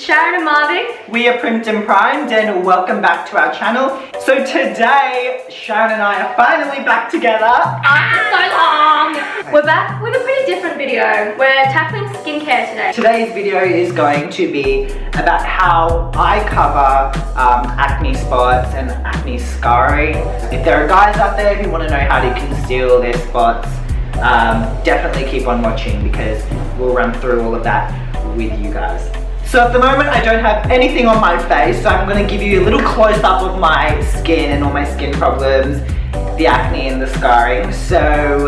Sharon and Marvin. We are Primped and Primed and welcome back to our channel. So today, Sharon and I are finally back together. After so long. We're back with a pretty different video. We're tackling skincare today. Today's video is going to be about how I cover acne spots and acne scarring. If there are guys out there who want to know how to conceal their spots, definitely keep on watching because we'll run through all of that with you guys. So at the moment I don't have anything on my face, so I'm going to give you a little close-up of my skin and all my skin problems, the acne and the scarring, so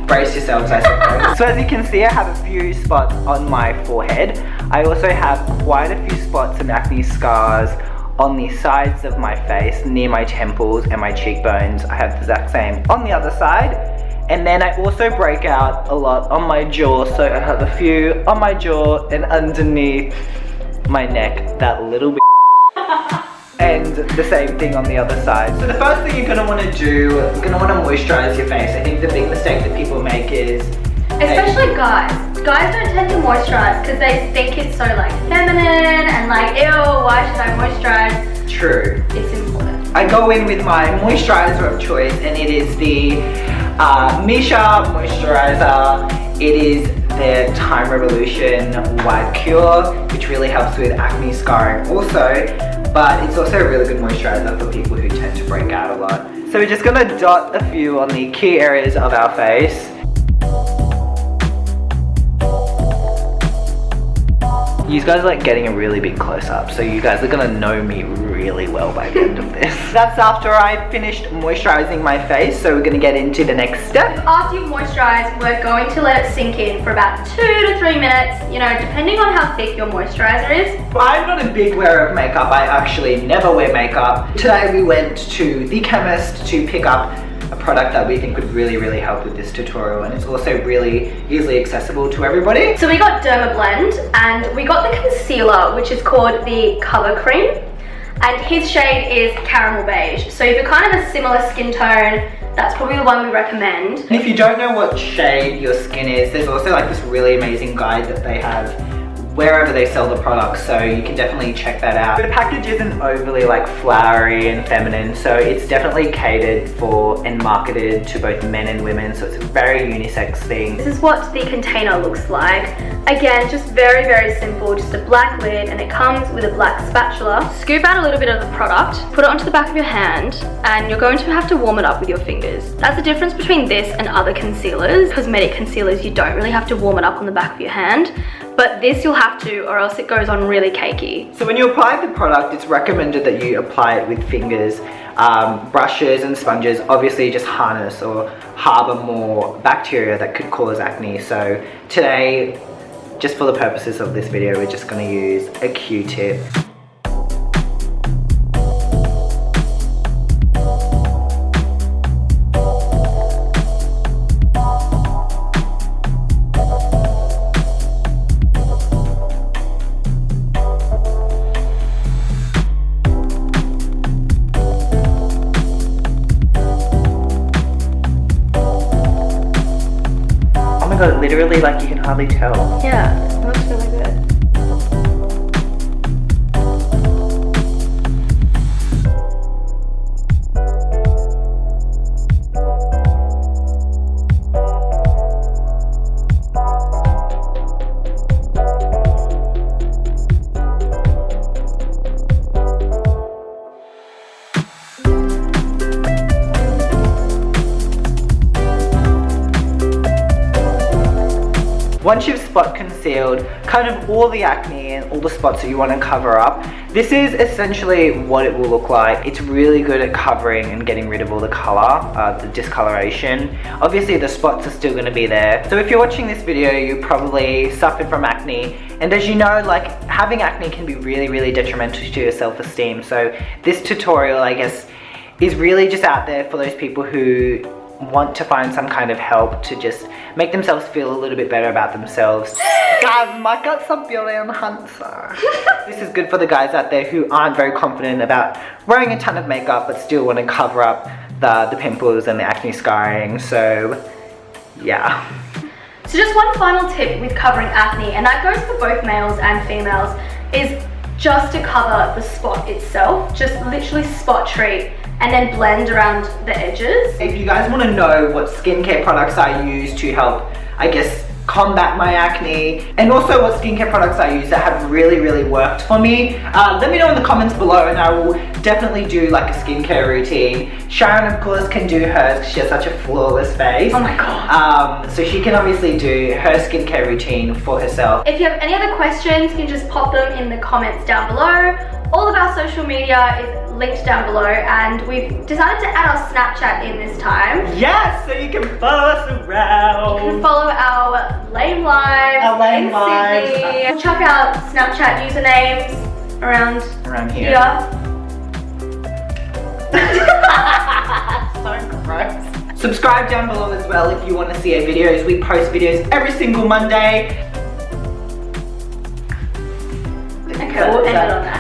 brace yourselves I suppose. So as you can see, I have a few spots on my forehead. I also have quite a few spots and acne scars on the sides of my face, near my temples and my cheekbones. I have the exact same on the other side. And then I also break out a lot on my jaw, so I have a few on my jaw and underneath my neck, that little bit. And the same thing on the other side. So the first thing you're gonna wanna do, you're gonna wanna moisturize your face. I think the big mistake that people make is... Especially guys. Guys don't tend to moisturize because they think it's so like feminine and like, ew, why should I moisturize? True. It's important. I go in with my moisturizer of choice and it is the Misha moisturizer. It is their Time Revolution White Cure, which really helps with acne scarring also, but it's also a really good moisturizer for people who tend to break out a lot. So we're just gonna dot a few on the key areas of our face. You guys are like getting a really big close-up, so you guys are gonna know me really well by the end of this. That's after I finished moisturizing my face, so we're gonna get into the next step. After you've moisturized, we're going to let it sink in for about 2 to 3 minutes, you know, depending on how thick your moisturizer is. I'm not a big wearer of makeup. I actually never wear makeup. Today we went to the chemist to pick up a product that we think would really help with this tutorial, and it's also really easily accessible to everybody. So we got Derma Blend and we got the concealer, which is called the Cover Cream, and his shade is Caramel Beige. So if you're kind of a similar skin tone, that's probably the one we recommend. And if you don't know what shade your skin is, there's also like this really amazing guide that they have wherever they sell the products, so you can definitely check that out. The package isn't overly like flowery and feminine, so it's definitely catered for and marketed to both men and women, so it's a very unisex thing. This is what the container looks like. Again, just very simple, just a black lid, and it comes with a black spatula. Scoop out a little bit of the product, put it onto the back of your hand, and you're going to have to warm it up with your fingers. That's the difference between this and other concealers. Cosmetic concealers, you don't really have to warm it up on the back of your hand, but this you'll have to, or else it goes on really cakey. So when you apply the product, it's recommended that you apply it with fingers. Brushes and sponges obviously just harness or harbor more bacteria that could cause acne. So today, just for the purposes of this video, we're just going to use a Q-tip. But literally, like, you can hardly tell. Yeah, it looks really good. Once you've spot concealed kind of all the acne and all the spots that you want to cover up, this is essentially what it will look like. It's really good at covering and getting rid of all the color, the discoloration. Obviously the spots are still going to be there. So if you're watching this video, you probably suffered from acne, and as you know, like, having acne can be really detrimental to your self-esteem. So this tutorial, I guess, is really just out there for those people who want to find some kind of help to just make themselves feel a little bit better about themselves. Guys, my guts are feeling handsome. This is good for the guys out there who aren't very confident about wearing a ton of makeup but still want to cover up the pimples and the acne scarring. So yeah. So just one final tip with covering acne, and that goes for both males and females. is just to cover the spot itself, just literally spot treat and then blend around the edges. If you guys want to know what skincare products I use to help, I guess, combat my acne, and also what skincare products I use that have really worked for me, let me know in the comments below and I will definitely do like a skincare routine. Sharon of course can do hers because she has such a flawless face. Oh my god. So she can obviously do her skincare routine for herself. If you have any other questions, you can just pop them in the comments down below. All of our social media is linked down below, and we've decided to add our Snapchat in this time. Yes, so you can follow us around. You can follow our lame lives in Sydney. Check out Snapchat usernames around here. So gross. Subscribe down below as well if you want to see our videos. We post videos every single Monday. Okay, we'll end it on that.